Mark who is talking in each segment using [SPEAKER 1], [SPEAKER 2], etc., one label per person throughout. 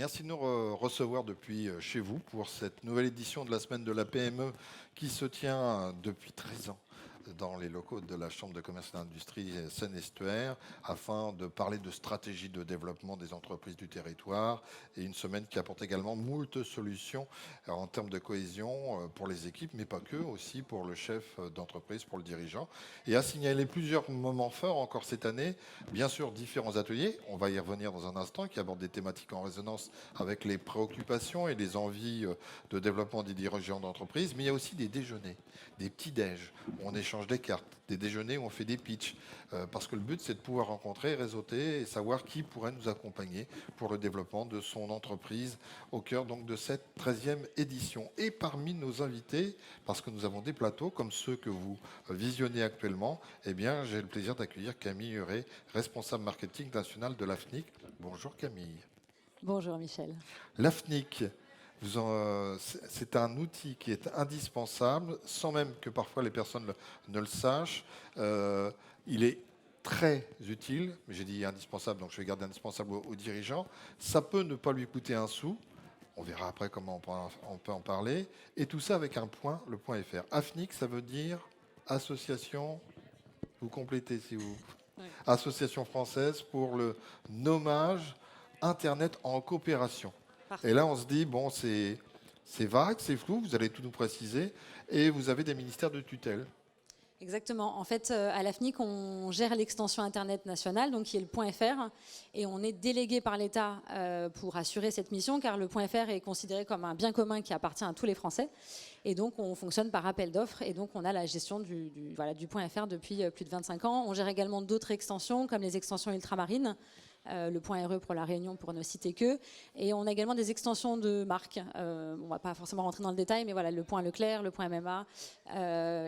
[SPEAKER 1] Merci de nous recevoir depuis chez vous pour cette nouvelle édition de la semaine de la PME qui se tient depuis 13 ans dans les locaux de la Chambre de commerce et d'industrie Seine-Estuaire afin de parler de stratégie de développement des entreprises du territoire et une semaine qui apporte également moult solutions en termes de cohésion pour les équipes, mais pas que, aussi pour le chef d'entreprise, pour le dirigeant. Et à signaler plusieurs moments forts encore cette année, bien sûr différents ateliers, on va y revenir dans un instant, qui abordent des thématiques en résonance avec les préoccupations et les envies de développement des dirigeants d'entreprise, mais il y a aussi des déjeuners, des petits déj, où on échange des cartes, des déjeuners où on fait des pitchs, parce que le but c'est de pouvoir rencontrer, réseauter et savoir qui pourrait nous accompagner pour le développement de son entreprise au cœur donc de cette 13e édition. Et parmi nos invités, parce que nous avons des plateaux comme ceux que vous visionnez actuellement, eh bien j'ai le plaisir d'accueillir Camille Huret, responsable marketing national de l'AFNIC. Bonjour Camille.
[SPEAKER 2] Bonjour Michel.
[SPEAKER 1] L'AFNIC, c'est un outil qui est indispensable, sans même que parfois les personnes ne le sachent. Il est très utile, mais j'ai dit indispensable, donc je vais garder indispensable aux dirigeants. Ça peut ne pas lui coûter un sou. On verra après comment on peut en parler. Et tout ça avec un point, le point .fr. AFNIC, ça veut dire association, vous complétez si vous...
[SPEAKER 2] Oui.
[SPEAKER 1] Association française pour le nommage Internet en coopération.
[SPEAKER 2] Parfait.
[SPEAKER 1] Et là, on se dit, bon, c'est vague, c'est flou, vous allez tout nous préciser, et vous avez des ministères de tutelle.
[SPEAKER 2] Exactement. En fait, à l'AFNIC, on gère l'extension Internet nationale, donc qui est le .fr, et on est délégué par l'État pour assurer cette mission, car le .fr est considéré comme un bien commun qui appartient à tous les Français. Et donc, on fonctionne par appel d'offres, et donc on a la gestion du .fr depuis plus de 25 ans. On gère également d'autres extensions, comme les extensions ultramarines, le .re pour la Réunion, pour ne citer que. Et on a également des extensions de marques. On ne va pas forcément rentrer dans le détail, mais voilà, le .leclerc, le .mma,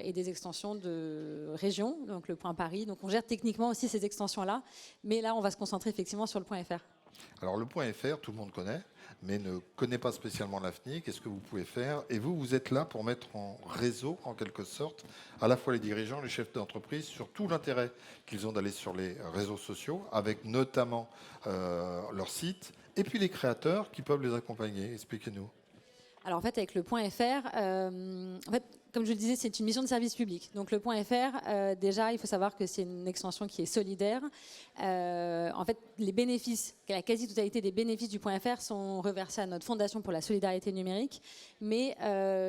[SPEAKER 2] et des extensions de région, donc le .paris. Donc on gère techniquement aussi ces extensions-là. Mais là, on va se concentrer effectivement sur le .fr.
[SPEAKER 1] Alors le .fr, tout le monde connaît, mais ne connaît pas spécialement l'AFNIC. Qu'est-ce que vous pouvez faire? Et vous êtes là pour mettre en réseau, en quelque sorte, à la fois les dirigeants, les chefs d'entreprise, sur tout l'intérêt qu'ils ont d'aller sur les réseaux sociaux, avec notamment leur site, et puis les créateurs qui peuvent les accompagner. Expliquez-nous.
[SPEAKER 2] Alors en fait, avec le .fr, en fait, comme je le disais, c'est une mission de service public. Donc le .fr, déjà, il faut savoir que c'est une extension qui est solidaire. En fait, les bénéfices, la quasi-totalité des bénéfices du .fr sont reversés à notre Fondation pour la solidarité numérique. Mais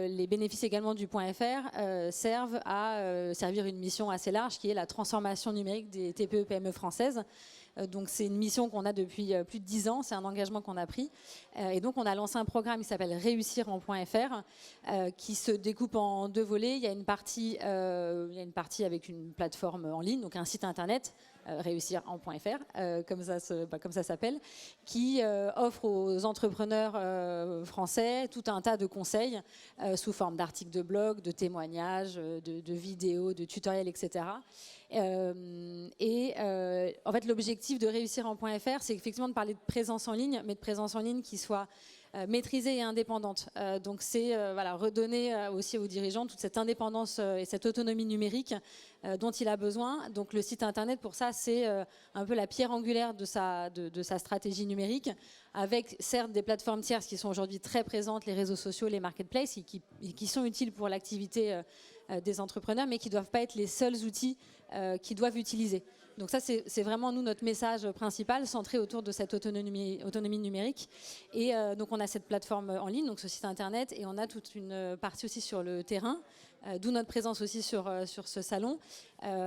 [SPEAKER 2] les bénéfices également du .fr servent à servir une mission assez large, qui est la transformation numérique des TPE-PME françaises. Donc c'est une mission qu'on a depuis plus de 10 ans, c'est un engagement qu'on a pris. Et donc on a lancé un programme qui s'appelle Réussir en .fr, qui se découpe en deux volets. Il y a une partie avec une plateforme en ligne, donc un site internet, Réussir en .fr, comme ça s'appelle, qui offre aux entrepreneurs français tout un tas de conseils sous forme d'articles de blog, de témoignages, de vidéos, de tutoriels, etc. En fait, l'objectif de Réussir en .fr, c'est effectivement de parler de présence en ligne, mais de présence en ligne qui soit maîtrisée et indépendante. Donc c'est redonner aussi aux dirigeants toute cette indépendance et cette autonomie numérique dont il a besoin. Donc le site internet, pour ça, c'est un peu la pierre angulaire de sa stratégie numérique, avec certes des plateformes tierces qui sont aujourd'hui très présentes, les réseaux sociaux, les marketplaces, qui sont utiles pour l'activité des entrepreneurs, mais qui ne doivent pas être les seuls outils qu'ils doivent utiliser. Donc ça, c'est vraiment, nous, notre message principal, centré autour de cette autonomie numérique. Et donc, on a cette plateforme en ligne, donc ce site internet, et on a toute une partie aussi sur le terrain, d'où notre présence aussi sur ce salon.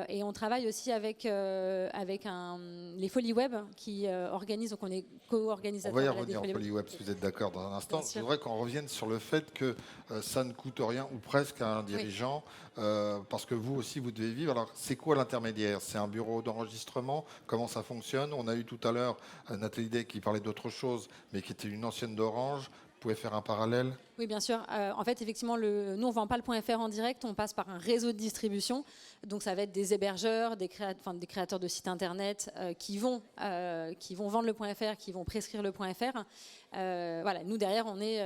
[SPEAKER 2] Et on travaille aussi avec les Folies Web qui organisent, donc on est co-organisateur.
[SPEAKER 1] On va y revenir en Folies Web, si vous êtes d'accord, dans un instant. Je voudrais qu'on revienne sur le fait que ça ne coûte rien, ou presque, à un dirigeant, parce que vous aussi, vous devez vivre. Alors, c'est quoi l'intermédiaire? C'est un bureau d'enregistrement? Comment ça fonctionne? On a eu tout à l'heure Nathalie Day qui parlait d'autre chose, mais qui était une ancienne d'Orange. Vous pouvez faire un parallèle?
[SPEAKER 2] Oui, bien sûr. En fait, effectivement, nous, on ne vend pas le .fr en direct, on passe par un réseau de distribution. Donc, ça va être des hébergeurs, des créateurs de sites internet qui vont vendre le .fr, qui vont prescrire le .fr. Voilà, nous, derrière, on est,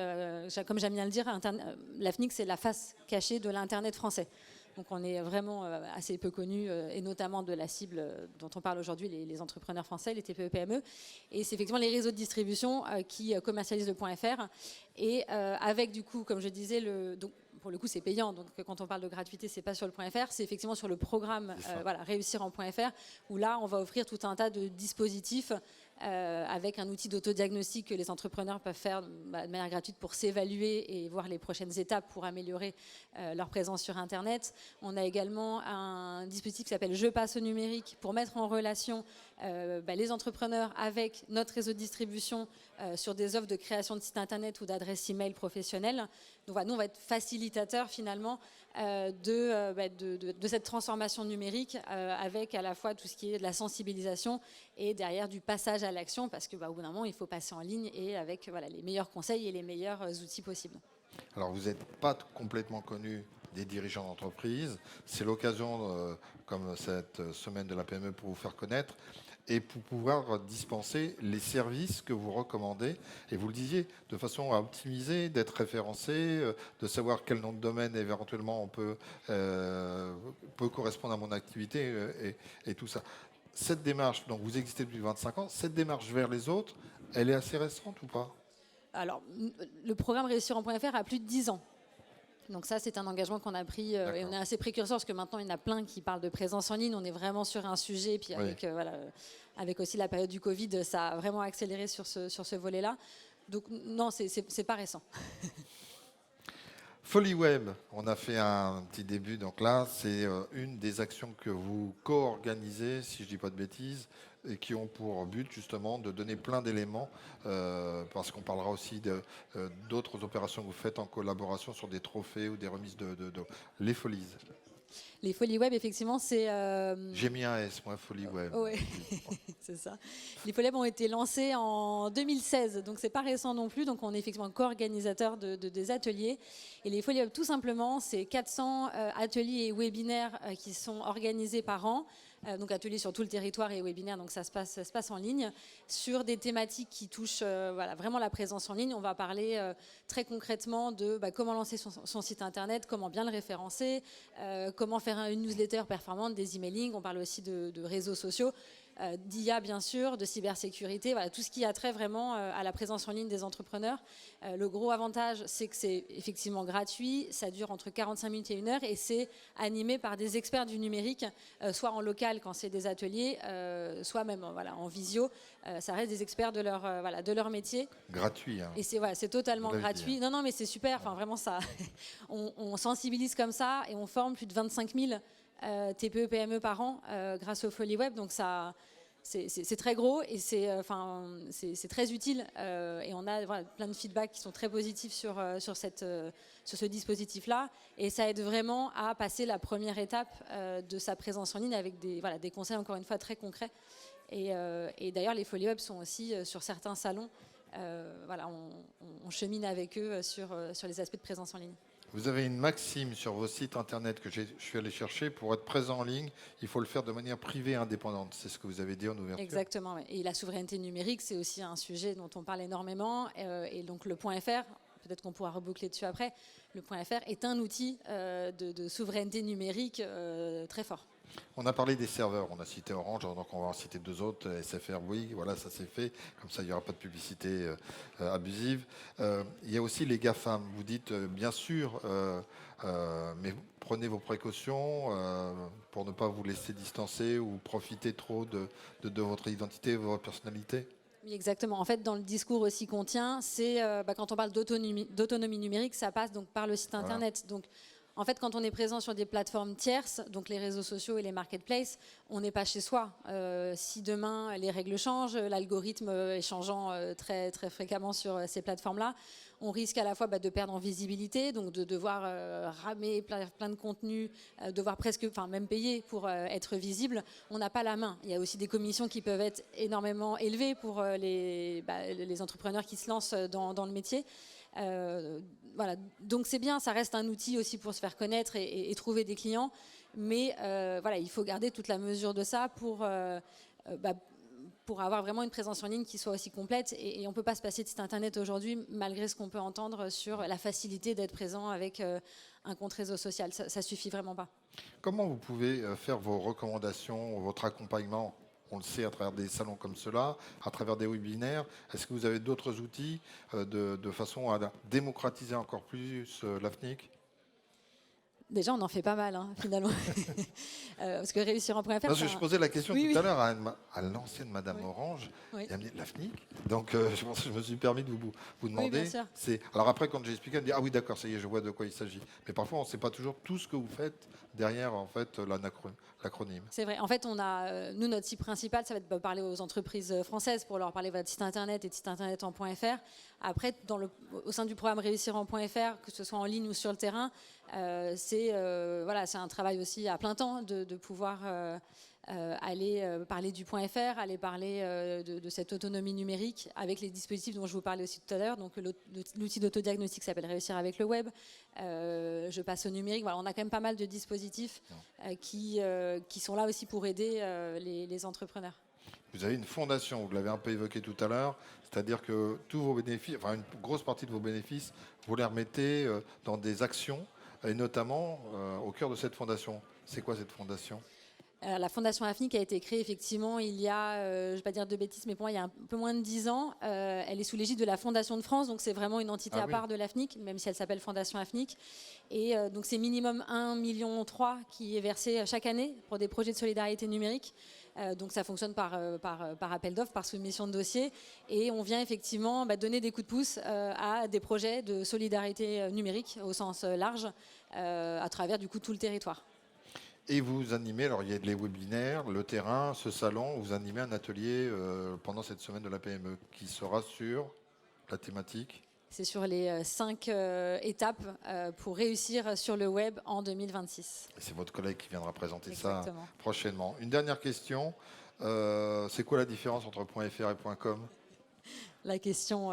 [SPEAKER 2] comme j'aime bien le dire, l'AFNIC, c'est la face cachée de l'Internet français. Donc on est vraiment assez peu connu, et notamment de la cible dont on parle aujourd'hui, les entrepreneurs français, les TPE-PME. Et c'est effectivement les réseaux de distribution qui commercialisent le .fr. Et avec du coup, comme je disais, donc, pour le coup, c'est payant. Donc, quand on parle de gratuité, c'est pas sur le .fr, c'est effectivement sur le programme Réussir en .fr, où là, on va offrir tout un tas de dispositifs avec un outil d'autodiagnostic que les entrepreneurs peuvent faire de manière gratuite pour s'évaluer et voir les prochaines étapes pour améliorer leur présence sur Internet. On a également un dispositif qui s'appelle Je passe au numérique pour mettre en relation les entrepreneurs avec notre réseau de distribution sur des offres de création de sites Internet ou d'adresses email professionnelles. Donc voilà, nous, on va être facilitateur finalement de cette transformation numérique avec à la fois tout ce qui est de la sensibilisation et derrière du passage à l'action, parce que au bout d'un moment, il faut passer en ligne et avec les meilleurs conseils et les meilleurs outils possibles.
[SPEAKER 1] Alors, vous n'êtes pas complètement connu des dirigeants d'entreprise. C'est l'occasion, comme cette semaine de la PME, pour vous faire connaître et pour pouvoir dispenser les services que vous recommandez. Et vous le disiez, de façon à optimiser, d'être référencé, de savoir quel nom de domaine éventuellement peut correspondre à mon activité et tout ça. Cette démarche, donc vous existez depuis 25 ans, cette démarche vers les autres, elle est assez récente ou pas ?
[SPEAKER 2] Alors, le programme Réussir en .fr a plus de 10 ans. Donc ça, c'est un engagement qu'on a pris et on est assez précurseur parce que maintenant, il y en a plein qui parlent de présence en ligne. On est vraiment sur un sujet. Et puis avec aussi la période du Covid, ça a vraiment accéléré sur ce volet-là. Donc non, c'est pas récent.
[SPEAKER 1] FoliWeb, on a fait un petit début. Donc là, c'est une des actions que vous co-organisez, si je ne dis pas de bêtises, et qui ont pour but justement de donner plein d'éléments, parce qu'on parlera aussi d'autres opérations que vous faites en collaboration sur des trophées ou des remises de les Folies.
[SPEAKER 2] Les FoliWeb, effectivement, c'est...
[SPEAKER 1] J'ai mis un S, moi, FoliWeb.
[SPEAKER 2] Oui, c'est ça. Les FoliWeb ont été lancés en 2016, donc c'est pas récent non plus. Donc on est effectivement co-organisateur des ateliers. Et les FoliWeb, tout simplement, c'est 400 ateliers et webinaires qui sont organisés par an. Donc ateliers sur tout le territoire et webinaires, donc ça se passe en ligne, sur des thématiques qui touchent vraiment la présence en ligne. On va parler très concrètement de comment lancer son site internet, comment bien le référencer, comment faire une newsletter performante, des emailing. On parle aussi de réseaux sociaux, d'IA bien sûr, de cybersécurité, tout ce qui a trait vraiment à la présence en ligne des entrepreneurs. Le gros avantage, c'est que c'est effectivement gratuit, ça dure entre 45 minutes et 1 heure et c'est animé par des experts du numérique, soit en local quand c'est des ateliers, soit même en visio. Ça reste des experts de leur métier.
[SPEAKER 1] Gratuit. Hein.
[SPEAKER 2] Et c'est totalement gratuit. Dit, hein. Non, mais c'est super. Enfin, vraiment, ça, on sensibilise comme ça et on forme plus de 25 000 TPE, PME par an grâce aux FoliWeb. Donc ça, c'est très gros et c'est très utile. Et on a plein de feedbacks qui sont très positifs sur ce dispositif-là. Et ça aide vraiment à passer la première étape de sa présence en ligne avec des conseils, encore une fois, très concrets. Et d'ailleurs, les FoliWeb sont aussi sur certains salons. On chemine avec eux sur les aspects de présence en ligne.
[SPEAKER 1] Vous avez une maxime sur vos sites internet que je suis allé chercher. Pour être présent en ligne, il faut le faire de manière privée et indépendante. C'est ce que vous avez dit en ouverture.
[SPEAKER 2] Exactement. Oui. Et la souveraineté numérique, c'est aussi un sujet dont on parle énormément. Et donc le .fr, peut-être qu'on pourra reboucler dessus après, le .fr est un outil de souveraineté numérique très fort.
[SPEAKER 1] On a parlé des serveurs, on a cité Orange, donc on va en citer 2 autres, SFR, Bouygues, voilà, ça c'est fait, comme ça il n'y aura pas de publicité abusive. Il y a aussi les GAFAM, vous dites bien sûr, mais prenez vos précautions pour ne pas vous laisser distancer ou profiter trop de votre identité, de votre personnalité.
[SPEAKER 2] Oui, exactement. En fait, dans le discours aussi qu'on tient, c'est quand on parle d'autonomie numérique, ça passe donc par le site internet. Voilà. Donc, en fait, quand on est présent sur des plateformes tierces, donc les réseaux sociaux et les marketplaces, on n'est pas chez soi. Si demain les règles changent, l'algorithme est changeant très, très fréquemment sur ces plateformes-là, on risque à la fois de perdre en visibilité, donc de devoir ramer plein de contenus, devoir même payer pour être visible. On n'a pas la main. Il y a aussi des commissions qui peuvent être énormément élevées pour les entrepreneurs qui se lancent dans le métier. Donc c'est bien, ça reste un outil aussi pour se faire connaître et trouver des clients, mais il faut garder toute la mesure de ça pour pour avoir vraiment une présence en ligne qui soit aussi complète. Et on ne peut pas se passer de site internet aujourd'hui, malgré ce qu'on peut entendre sur la facilité d'être présent avec un compte réseau social. Ça ne suffit vraiment pas.
[SPEAKER 1] Comment vous pouvez faire vos recommandations, votre accompagnement? On le sait à travers des salons comme cela, à travers des webinaires. Est-ce que vous avez d'autres outils de façon à démocratiser encore plus l'AFNIC?
[SPEAKER 2] Déjà, on en fait pas mal, hein, finalement. Parce que réussir en .fr...
[SPEAKER 1] Parce que je posais la question
[SPEAKER 2] Oui,
[SPEAKER 1] tout
[SPEAKER 2] oui.
[SPEAKER 1] à l'heure à l'ancienne Madame
[SPEAKER 2] Oui.
[SPEAKER 1] Orange,
[SPEAKER 2] Oui.
[SPEAKER 1] et elle me dit l'AFNIC. Donc je me suis permis de vous demander.
[SPEAKER 2] bien sûr.
[SPEAKER 1] Alors après, quand j'ai expliqué, elle me dit ah oui, d'accord, ça y est, je vois de quoi il s'agit. Mais parfois, on ne sait pas toujours tout ce que vous faites derrière en fait l'acronyme.
[SPEAKER 2] C'est vrai. En fait, on a, nous, notre site principal, ça va être de parler aux entreprises françaises pour leur parler de votre site internet et de site internet en .fr. Après, au sein du programme Réussir en .fr, que ce soit en ligne ou sur le terrain, c'est un travail aussi à plein temps de pouvoir aller parler du .fr, aller parler de cette autonomie numérique avec les dispositifs dont je vous parlais aussi tout à l'heure. Donc l'outil d'autodiagnostic s'appelle Réussir avec le web. Je passe au numérique. Voilà, on a quand même pas mal de dispositifs qui sont là aussi pour aider les entrepreneurs.
[SPEAKER 1] Vous avez une fondation, vous l'avez un peu évoqué tout à l'heure, c'est-à-dire que tous vos bénéfices, enfin une grosse partie de vos bénéfices, vous les remettez dans des actions, et notamment au cœur de cette fondation. C'est quoi cette fondation ?
[SPEAKER 2] La Fondation AFNIC a été créée effectivement il y a, je ne vais pas dire de bêtises, mais pour moi il y a un peu moins de 10 ans. Elle est sous l'égide de la Fondation de France, donc c'est vraiment une entité à part de l'AFNIC, même si elle s'appelle Fondation AFNIC. Et donc c'est minimum 1,3 million qui est versé chaque année pour des projets de solidarité numérique. Donc ça fonctionne par appel d'offres, par soumission de dossier. Et on vient effectivement donner des coups de pouce à des projets de solidarité numérique au sens large, à travers du coup tout le territoire.
[SPEAKER 1] Et vous animez, alors il y a les webinaires, le terrain, ce salon, vous animez un atelier pendant cette semaine de la PME qui sera sur la thématique.
[SPEAKER 2] C'est sur les 5 étapes pour réussir sur le web en 2026.
[SPEAKER 1] Et c'est votre collègue qui viendra présenter
[SPEAKER 2] Exactement.
[SPEAKER 1] ça prochainement. Une dernière question, c'est quoi la différence entre .fr et .com ?
[SPEAKER 2] La question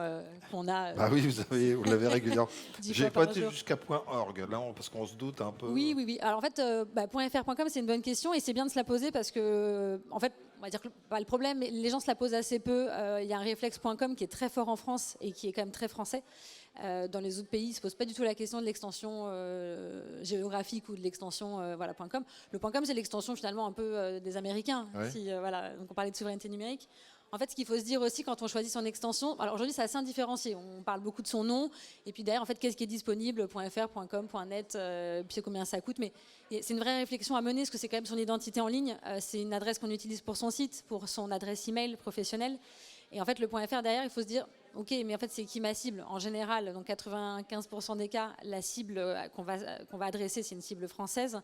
[SPEAKER 2] qu'on a...
[SPEAKER 1] Ah oui, vous l'avez régulièrement.
[SPEAKER 2] 10
[SPEAKER 1] J'ai
[SPEAKER 2] fois
[SPEAKER 1] pas
[SPEAKER 2] par
[SPEAKER 1] été
[SPEAKER 2] jour.
[SPEAKER 1] jusqu'à .org, là, parce qu'on se doute un peu.
[SPEAKER 2] Oui. Alors en fait, .fr.com, c'est une bonne question et c'est bien de se la poser parce que, en fait, on va dire que le problème, les gens se la posent assez peu. Il y a un réflexe.com qui est très fort en France et qui est quand même très français. Dans les autres pays, ils ne se posent pas du tout la question de l'extension géographique ou de l'extension .com. Le .com, c'est l'extension finalement un peu des Américains.
[SPEAKER 1] Oui.
[SPEAKER 2] Donc on parlait de souveraineté numérique. En fait, ce qu'il faut se dire aussi quand on choisit son extension, alors aujourd'hui c'est assez indifférencié, on parle beaucoup de son nom, et puis derrière, en fait, qu'est-ce qui est disponible, .fr, .com, .net, puis combien ça coûte, mais c'est une vraie réflexion à mener, parce que c'est quand même son identité en ligne, c'est une adresse qu'on utilise pour son site, pour son adresse email professionnelle, et en fait, le .fr derrière, il faut se dire, ok, mais en fait, c'est qui ma cible ? En général, dans 95% des cas, la cible qu'on va adresser, c'est une cible française.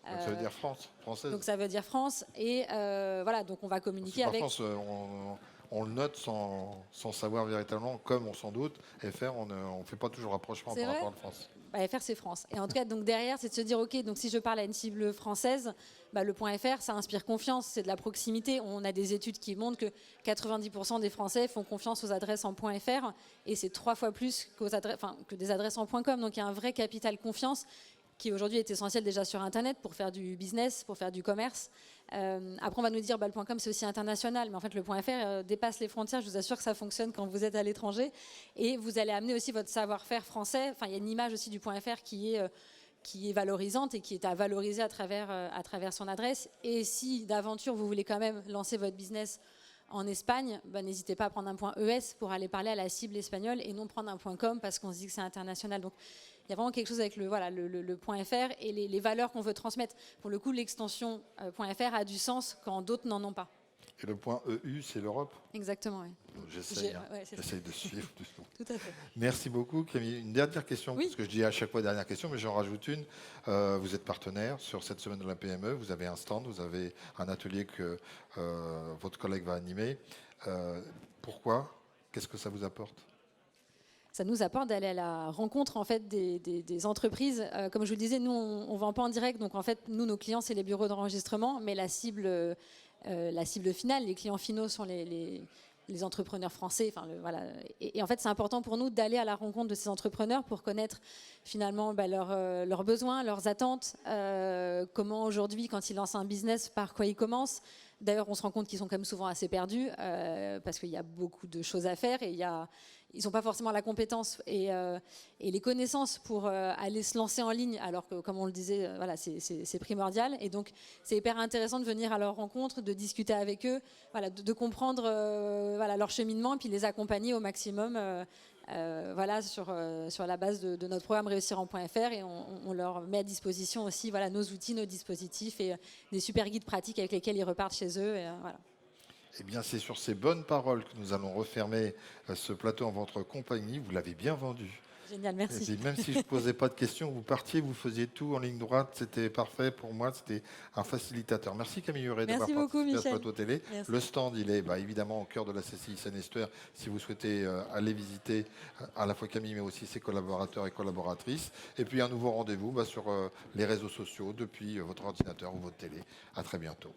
[SPEAKER 1] Donc ça veut dire française.
[SPEAKER 2] Donc ça veut dire France, et voilà, donc on va communiquer avec...
[SPEAKER 1] France, on le note sans savoir véritablement, comme on s'en doute. FR, on ne fait pas toujours rapprochement par rapport à la France.
[SPEAKER 2] FR, c'est France. Et en tout cas, donc derrière, c'est de se dire, ok, donc si je parle à une cible française, le .fr, ça inspire confiance, c'est de la proximité. On a des études qui montrent que 90% des Français font confiance aux adresses en .fr, et c'est 3 fois plus que des adresses en .com. Donc il y a un vrai capital confiance qui aujourd'hui est essentiel déjà sur Internet pour faire du business, pour faire du commerce. Après, on va nous dire le .com, c'est aussi international, mais en fait, le .fr dépasse les frontières. Je vous assure que ça fonctionne quand vous êtes à l'étranger. Et vous allez amener aussi votre savoir-faire français. Enfin, il y a une image aussi du .fr qui est valorisante et qui est à valoriser à travers son adresse. Et si d'aventure, vous voulez quand même lancer votre business en Espagne, n'hésitez pas à prendre un .es pour aller parler à la cible espagnole et non prendre un .com parce qu'on se dit que c'est international. Donc, il y a vraiment quelque chose avec le .fr et les valeurs qu'on veut transmettre. Pour le coup, l'extension .fr a du sens quand d'autres n'en ont pas.
[SPEAKER 1] Et le .eu, c'est l'Europe ?
[SPEAKER 2] Exactement, oui.
[SPEAKER 1] J'essaye de suivre.
[SPEAKER 2] Tout à fait.
[SPEAKER 1] Merci beaucoup, Camille. Une dernière question, parce que je dis à chaque fois dernière question, mais j'en rajoute une. Vous êtes partenaire sur cette semaine de la PME, vous avez un stand, vous avez un atelier que votre collègue va animer. Pourquoi ? Qu'est-ce que ça vous apporte ?
[SPEAKER 2] Ça nous apporte d'aller à la rencontre en fait des entreprises. Comme je vous le disais, nous on vend pas en direct, donc en fait nous nos clients c'est les bureaux d'enregistrement, mais la cible finale, les clients finaux sont les entrepreneurs français. Et en fait c'est important pour nous d'aller à la rencontre de ces entrepreneurs pour connaître finalement leurs besoins, leurs attentes, comment aujourd'hui quand ils lancent un business, par quoi ils commencent, D'ailleurs, on se rend compte qu'ils sont quand même souvent assez perdus parce qu'il y a beaucoup de choses à faire et ils n'ont pas forcément la compétence et les connaissances pour aller se lancer en ligne, alors que, comme on le disait, voilà, c'est primordial. Et donc, c'est hyper intéressant de venir à leur rencontre, de discuter avec eux, voilà, de comprendre voilà, leur cheminement, puis les accompagner au maximum voilà, sur la base de notre programme réussir-en.fr, et on leur met à disposition aussi voilà, nos outils, nos dispositifs et des super guides pratiques avec lesquels ils repartent chez eux. Et, voilà.
[SPEAKER 1] Eh bien, c'est sur ces bonnes paroles que nous allons refermer ce plateau en votre compagnie. Vous l'avez bien vendu.
[SPEAKER 2] Génial, merci.
[SPEAKER 1] Et puis, même si je ne posais pas de questions, vous partiez, vous faisiez tout en ligne droite. C'était parfait pour moi. C'était un facilitateur. Merci Camille Huret d'avoir participé à ce plateau télé.
[SPEAKER 2] Merci.
[SPEAKER 1] Le stand, il est évidemment au cœur de la CCI Seine-et-Esthouer. Si vous souhaitez aller visiter à la fois Camille, mais aussi ses collaborateurs et collaboratrices. Et puis un nouveau rendez-vous sur les réseaux sociaux, depuis votre ordinateur ou votre télé. À très bientôt.